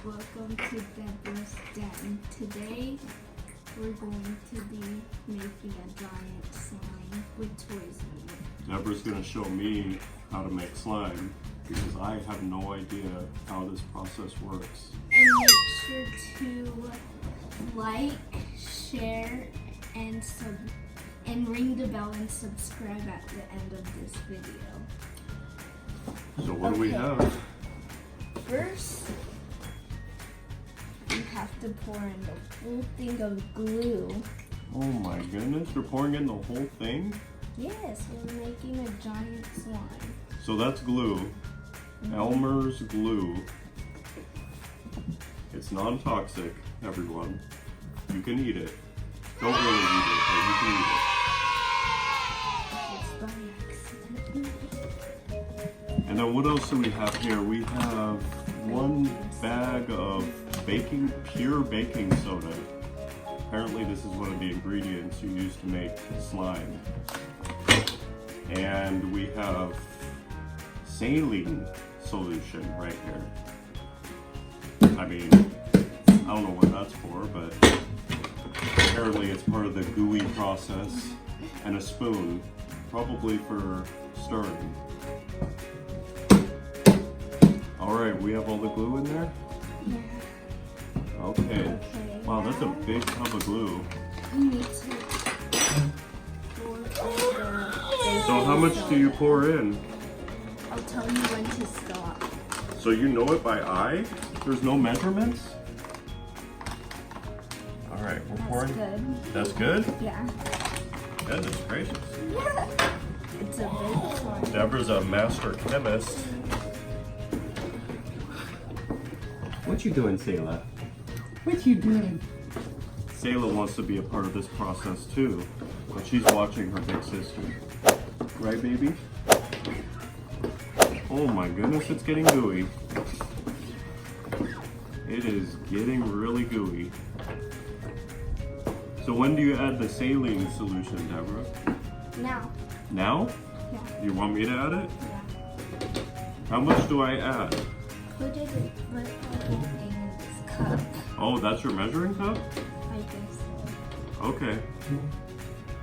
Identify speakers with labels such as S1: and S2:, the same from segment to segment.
S1: Welcome to Deborahs Den. Today we're going to be making a giant slime with toys in it.
S2: Deborah's going to show me how to make slime because I have no idea how this process works.
S1: And make sure to like, share, and ring the bell and subscribe at the end of this video.
S2: So what do we have?
S1: First, you have to pour in the full thing of glue.
S2: Oh my goodness, you're pouring in the whole thing?
S1: Yes, we're making a giant slime.
S2: So that's glue. Elmer's glue. It's non-toxic, everyone. You can eat it. Don't really eat it, but you can eat it.
S1: It's by accident.
S2: And then what else do we have here? We have one bag of pure baking soda. Apparently this is one of the ingredients you use to make slime. And we have saline solution right here. I mean, I don't know what that's for, but apparently it's part of the gooey process. And a spoon, probably for stirring. Alright, we have all the glue in there?
S1: Yeah.
S2: Okay. Wow, that's a big tub of glue.
S1: You need to pour in the
S2: So how much do you pour in?
S1: I'll tell you when to stop.
S2: So you know it by eye? There's no measurements? Alright, we're pouring.
S1: That's good.
S2: That's good?
S1: Yeah.
S2: Goodness gracious.
S1: It's a big one.
S2: Deborah's a master chemist. What you doing, Sayla? What you doing? Sayla wants to be a part of this process too, but she's watching her big sister. Right, baby? Oh my goodness, it's getting gooey. It is getting really gooey. So when do you add the saline solution, Deborah?
S1: Now.
S2: Now?
S1: Yeah.
S2: You want me to add it?
S1: Yeah.
S2: How much do I add?
S1: Put it in this cup.
S2: Oh, that's your measuring cup?
S1: I guess so.
S2: Okay.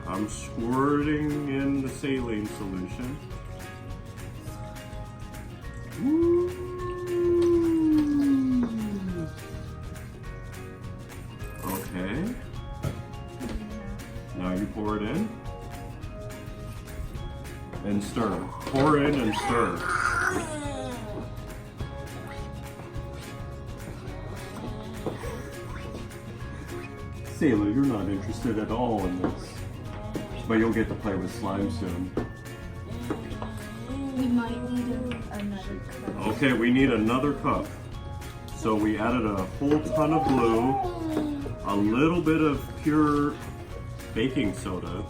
S2: I'm squirting in the saline solution. Woo. Okay. Now you pour it in. And stir. Pour in and stir. Sayla, you're not interested at all in this. But you'll get to play with slime soon.
S1: We might need another cup.
S2: Okay, we need another cup. So we added a whole ton of glue, a little bit of pure baking soda,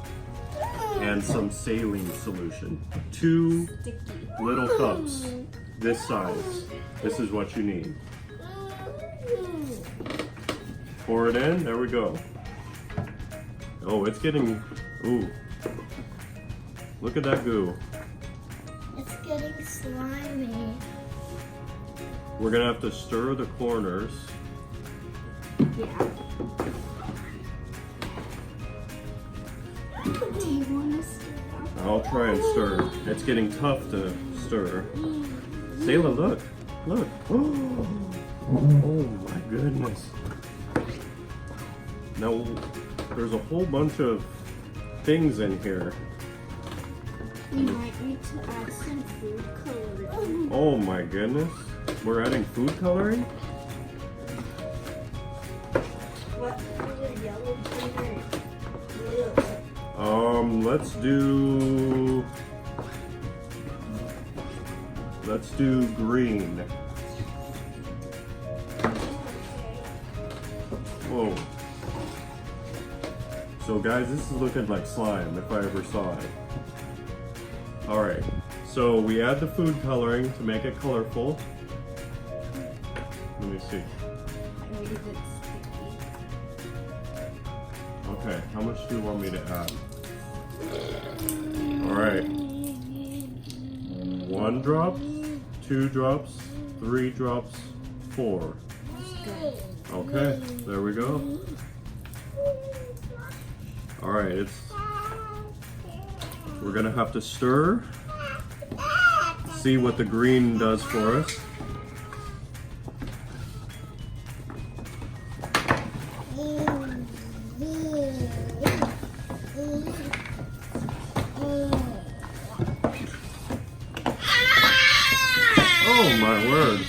S2: and some saline solution. 2
S1: Sticky.
S2: little cups, this size. This is what you need. Pour it in, there we go. Oh, it's getting, ooh. Look at that goo.
S1: It's getting slimy.
S2: We're gonna have to stir the corners.
S1: Yeah. Do you want to stir?
S2: I'll try and stir. It's getting tough to stir. Sayla, look. Look. Oh my goodness. Now, there's a whole bunch of things in here.
S1: We might need to add some food coloring.
S2: Oh my goodness. We're adding food coloring?
S1: What color yellow glitter?
S2: Let's do green. Whoa. So guys, this is looking like slime if I ever saw it. Alright, so we add the food coloring to make it colorful. Let me see.
S1: I made it sticky.
S2: Okay, how much do you want me to add? Alright. 1 drop, 2 drops, 3 drops, 4. Okay, there we go. All right, we're gonna have to stir, see what the green does for us. Oh my word.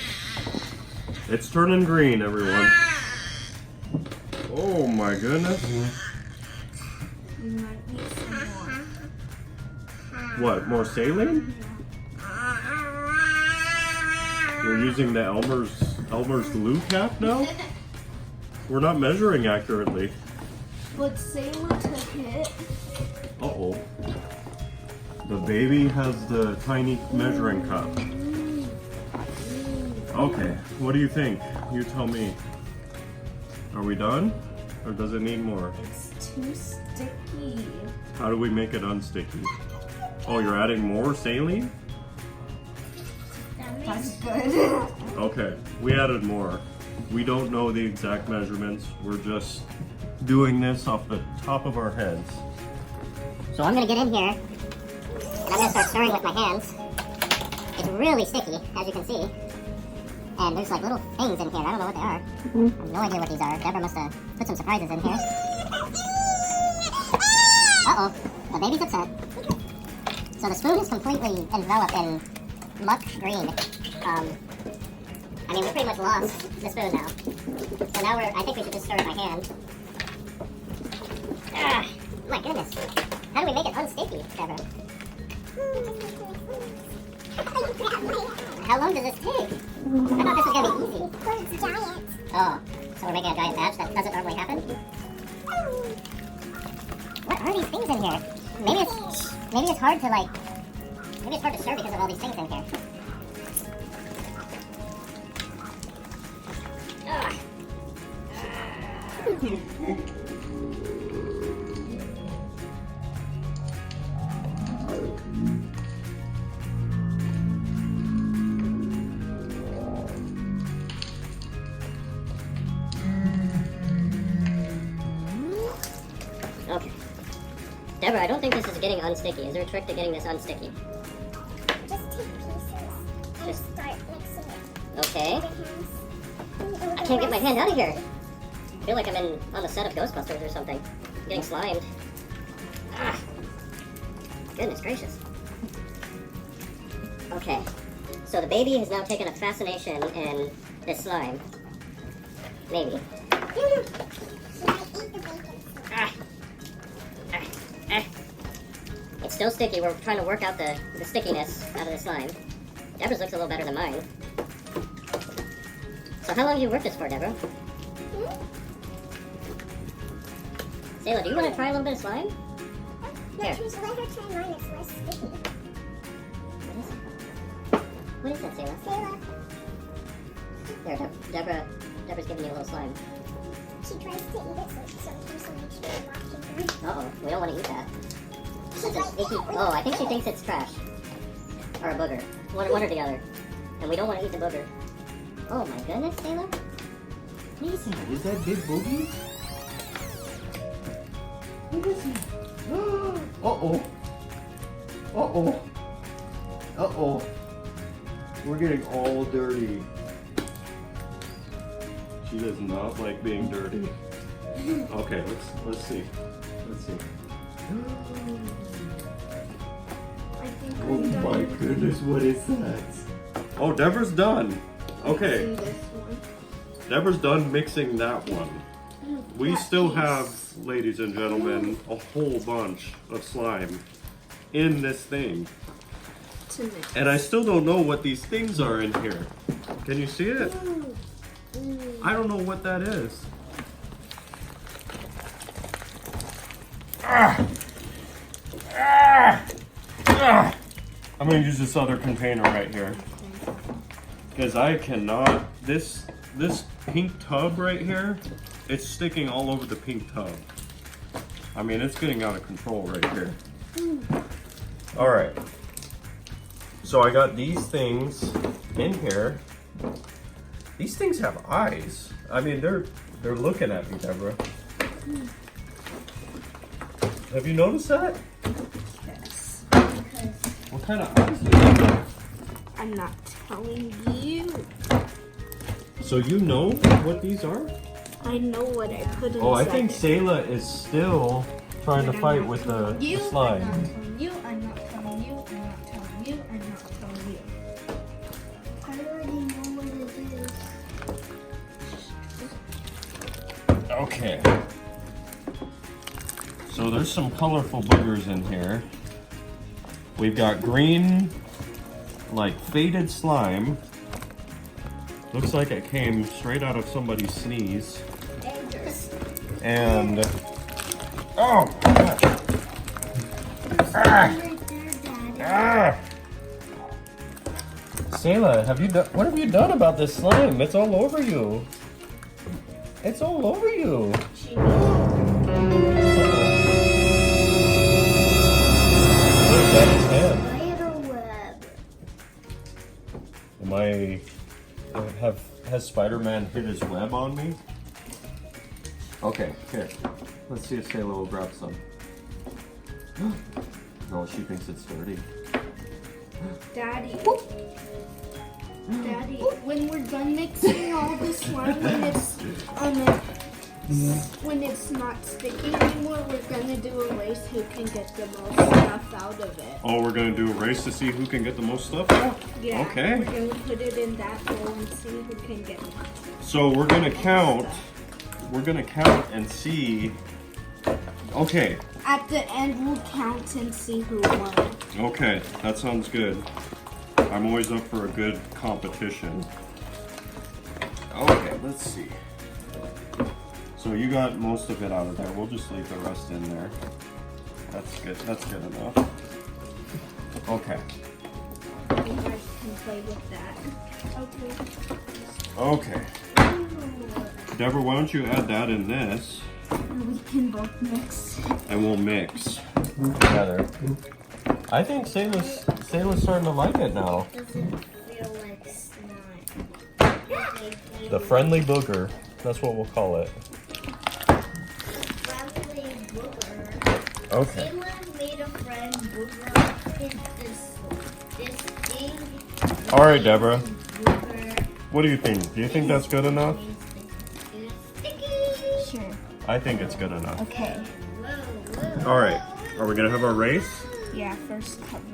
S2: It's turning green, everyone. Oh my goodness.
S1: You might need some more.
S2: What, more saline? You're using the Elmer's glue cap now? We're not measuring accurately.
S1: But Sailor took it.
S2: Uh-oh. The baby has the tiny measuring cup. Okay, what do you think? You tell me. Are we done? Or does it need more?
S1: It's too sticky.
S2: How do we make it unsticky? Oh, you're adding more saline?
S1: That's good.
S2: Okay, we added more. We don't know the exact measurements. We're just doing this off the top of our heads.
S3: So I'm gonna get in here, and I'm gonna start stirring with my hands. It's really sticky, as you can see. And there's like little things in here. I don't know what they are. I have no idea what these are. Deborah must have put some surprises in here. Uh-oh, the baby's upset. So the spoon is completely enveloped in muck green. I mean, we pretty much lost the spoon now. So now I think we should just stir it by hand. Ah, my goodness. How do we make it unsticky, Deborah? How long does this take? I thought this was gonna be easy. It's giant. Oh, so we're making a giant batch that doesn't normally happen? What are these things in here? Maybe it's hard to stir because of all these things in here. Ugh. Okay. Deborah, I don't think this is getting unsticky. Is there a trick to getting this unsticky?
S4: Just take pieces and start mixing it.
S3: Okay. I can't get my hand out of here. I feel like I'm on the set of Ghostbusters or something. I'm getting slimed. Ah. Goodness gracious. Okay. So the baby has now taken a fascination in this slime. Maybe.
S4: Should I eat the bacon?
S3: Ah. It's still sticky. We're trying to work out the stickiness out of the slime. Deborah's looks a little better than mine. So how long do you work this for, Deborah? Sayla, do you want to try a little bit of slime?
S4: No,
S3: Here.
S4: let her try mine. It's less sticky.
S3: What is that, Sayla?
S4: Sayla,
S3: Here, Deborah's giving you a little slime.
S4: she tries to eat it, so make sure you're watching her.
S3: Uh-oh, we don't want to eat that.
S4: She
S3: That's
S4: bites
S3: an icky...
S4: it with
S3: Oh, I think she thinks it's trash. Or a booger. One or the other. And we don't want to eat the booger. Oh my goodness, Sayla.
S5: What is that? Is that big boogie? What is it? Uh-oh. Uh-oh. Uh-oh. We're getting all dirty.
S2: She does not like being dirty. Okay, let's see. Let's see.
S1: I think
S5: Oh
S1: I'm done.
S5: my goodness, what is that?
S2: Oh, Deborah's done. Okay,
S1: Mixing this one.
S2: Deborah's done mixing that one. We
S1: That
S2: still
S1: piece.
S2: have, ladies and gentlemen, a whole bunch of slime in this thing.
S1: To mix.
S2: And I still don't know what these things are in here. Can you see it? I don't know what that is. I'm gonna use this other container right here. Because I cannot, this pink tub right here, it's sticking all over the pink tub. I mean, it's getting out of control right here. All right. So I got these things in here. These things have eyes. I mean, they're looking at me, Deborah. Have you noticed that?
S1: Yes. Because
S2: What kind of eyes do they have?
S1: I'm not telling you.
S2: So you know what these are?
S1: I know what I put inside.
S2: Oh, I think Sayla is still trying to
S1: I'm
S2: fight
S1: not
S2: with
S1: telling
S2: the
S1: you,
S2: slime.
S1: I'm not telling you. I'm not telling you. I'm not telling you. I'm not telling you.
S4: I already know what it is.
S2: Okay. So there's some colorful boogers in here. We've got green, like faded slime. Looks like it came straight out of somebody's sneeze.
S1: Dangerous.
S2: And oh my gosh. Ah,
S4: Right there, Daddy.
S2: ah. Sayla, what have you done about this slime? It's all over you. It's all over you. Look at his hand.
S4: Spider web.
S2: Has Spider-Man hit his web on me? Okay, here. Let's see if Sayla will grab some. No, she thinks it's dirty.
S1: Daddy. Daddy, when we're done mixing all the slime, when it's not sticky anymore, we're gonna do a race who can get the most stuff out of it.
S2: Oh, we're gonna do a race to see who can get the most stuff out?
S1: Yeah.
S2: Okay.
S1: We're gonna put it in that bowl and see who can get it.
S2: So we're gonna count. We're gonna count and see. Okay,
S1: At the end, we'll count and see who won.
S2: okay, that sounds good. I'm always up for a good competition. Okay, let's see. So you got most of it out of there. We'll just leave the rest in there. That's good. That's good enough. Okay.
S1: You guys can play with that. Okay.
S2: Okay. Deborah, why don't you add that in this?
S1: We can both mix.
S2: And we'll mix together. I think Sayla's starting to like it now.
S4: Doesn't feel like slime.
S2: The friendly booger. That's what we'll call it.
S4: Friendly booger.
S2: Okay.
S4: Sayla made a friend booger in this thing.
S2: All right, Deborah.
S4: Booger.
S2: What do you think? Do you think that's good enough?
S4: It's sticky.
S1: Sure.
S2: I think it's good enough.
S1: Okay.
S4: Whoa.
S2: All right. Are we gonna have our race?
S1: Yeah, first cover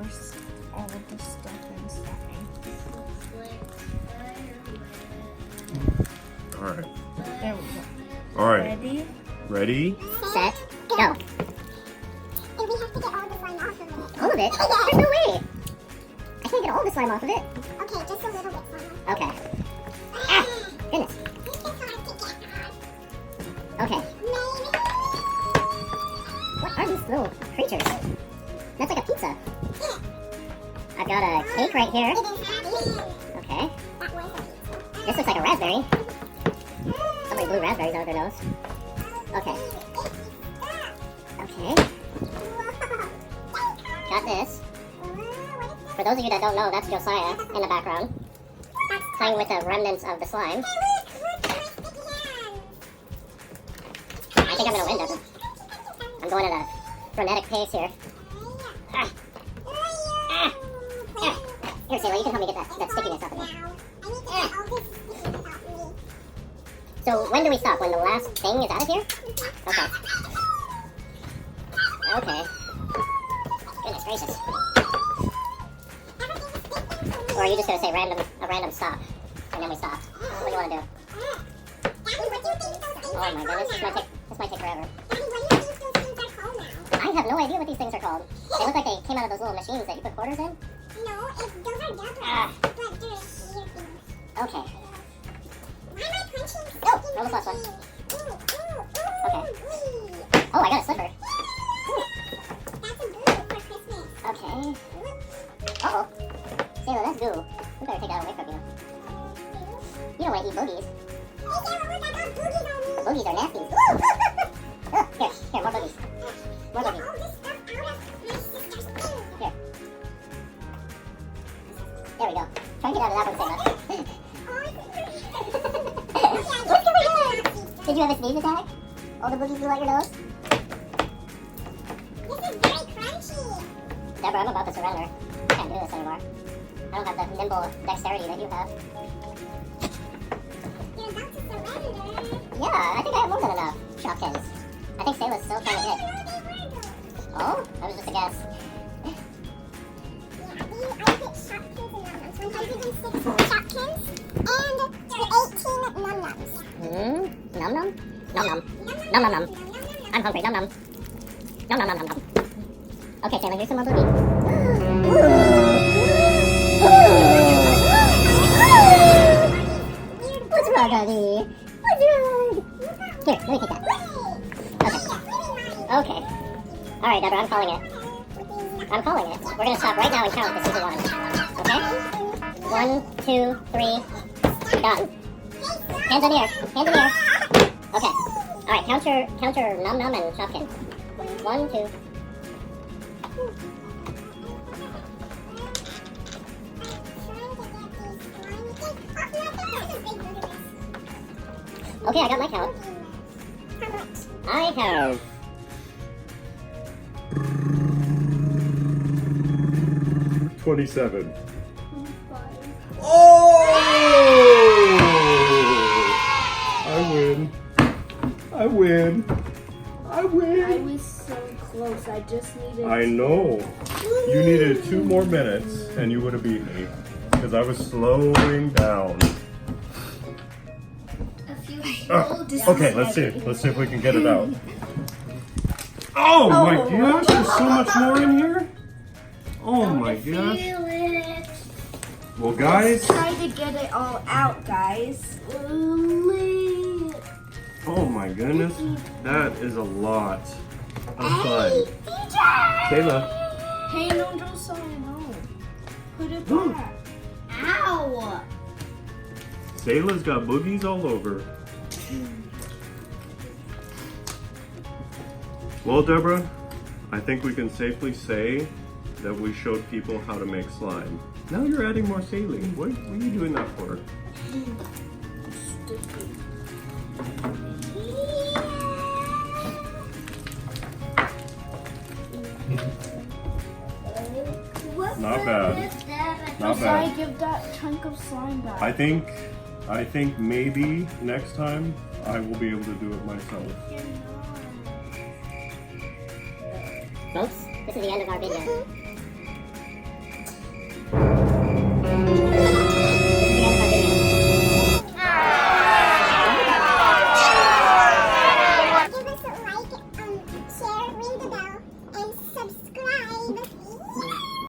S1: all of the stuff inside.
S2: All right.
S1: There we go.
S2: All right.
S1: Ready?
S2: Ready?
S3: Set, go.
S4: And we have to get all the slime off of it.
S3: All of it? There's no way. I can't get all the slime off of it.
S4: Okay, just a little bit slime.
S3: Okay. Ah, goodness.
S4: This is hard to get off.
S3: Okay.
S4: Maybe.
S3: What are these little creatures? That's like a pizza. I've got a cake right here.
S4: It is happy.
S3: Okay.
S4: That was a pizza.
S3: This looks like a raspberry. Somebody blew raspberries out of their nose. Okay. Okay. Got this. For those of you that don't know, that's Josiah in the background. Playing with the remnants of the slime. I think I'm gonna win, Deborah. I'm going at a frenetic pace here. Ah. Ah. Ah. Here, Sayla, you can help me get that stickiness up in here. So when do we stop? When the last thing is out of here? Okay. Okay. Goodness gracious. Or are you just gonna say a random stop, and then we stop? What do you want to do? Oh my goodness, this might take forever. I have no idea what these things are called. They look like they came out of those little machines that you put quarters in.
S4: No, those are Deborahs.
S3: Ah.
S4: But they're ear things.
S3: Okay.
S4: Why am I punching?
S3: Oh, almost lost one. Okay. Oh, I got a slipper.
S4: That's a boo for Christmas.
S3: Okay. Uh-oh. Sayla, that's goo. We better take that away from you. You don't want to eat boogies.
S4: Hey, Sarah, look, I got boogies on me.
S3: Boogies are nasty. Here, more boogies. More
S4: Get
S3: boogies.
S4: all this stuff out of my sister's thing.
S3: Here. There we go. Try and get out of that one, Sayla. Did you have a sneeze attack? All the boogies blew out your nose?
S4: This is very crunchy.
S3: Deborah, I'm about to surrender. I can't do this anymore. I don't have the nimble dexterity that you have.
S4: You're about to surrender.
S3: Yeah, I think I have more than enough Shopkins. I think Sayla's still trying to hit.
S4: No, they were though.
S3: Oh? That was just a guess.
S4: Yeah, I get Shopkins and Num-Nums. 106 Shopkins and 18 Num-Nums.
S3: Num num? Num num. Num num num. I'm hungry. Num num. Num num num num num. Okay, Sayla, here's some more boogies. What's wrong, honey? What's wrong? Here, let me take that. Okay. Alright, Deborah, I'm calling it. I'm calling it. We're gonna stop right now and count to see who won. Okay? 1, 2, 3. Done. Hands in the air. Hands in the air. Okay. Alright, count your Num Num and Shopkin. 1, 2. Okay, I got my count. I have
S5: 27. Oh! I win. I win. I
S1: I
S5: win.
S1: was so close. I just needed.
S2: I know. You needed 2 more minutes and you would have beat me. Because I was slowing down.
S1: a few.
S2: Okay, let's see. Let's see if we can get it out. Oh my gosh, there's so much more in here. Oh my gosh.
S1: Feel it.
S2: Well, guys.
S1: Try to get it all out, guys.
S2: Oh my goodness. That is a lot of fun. Kayla.
S1: Hey, no, don't say no. Put it back. Ow!
S2: Sayla's got boogies all over. Well, Deborah, I think we can safely say that we showed people how to make slime. Now you're adding more saline. What are you doing that for? Not bad. Not
S1: So I
S2: bad.
S1: give that chunk of slime back.
S2: I think maybe next time I will be able to do it myself.
S3: folks, this is the end of our video.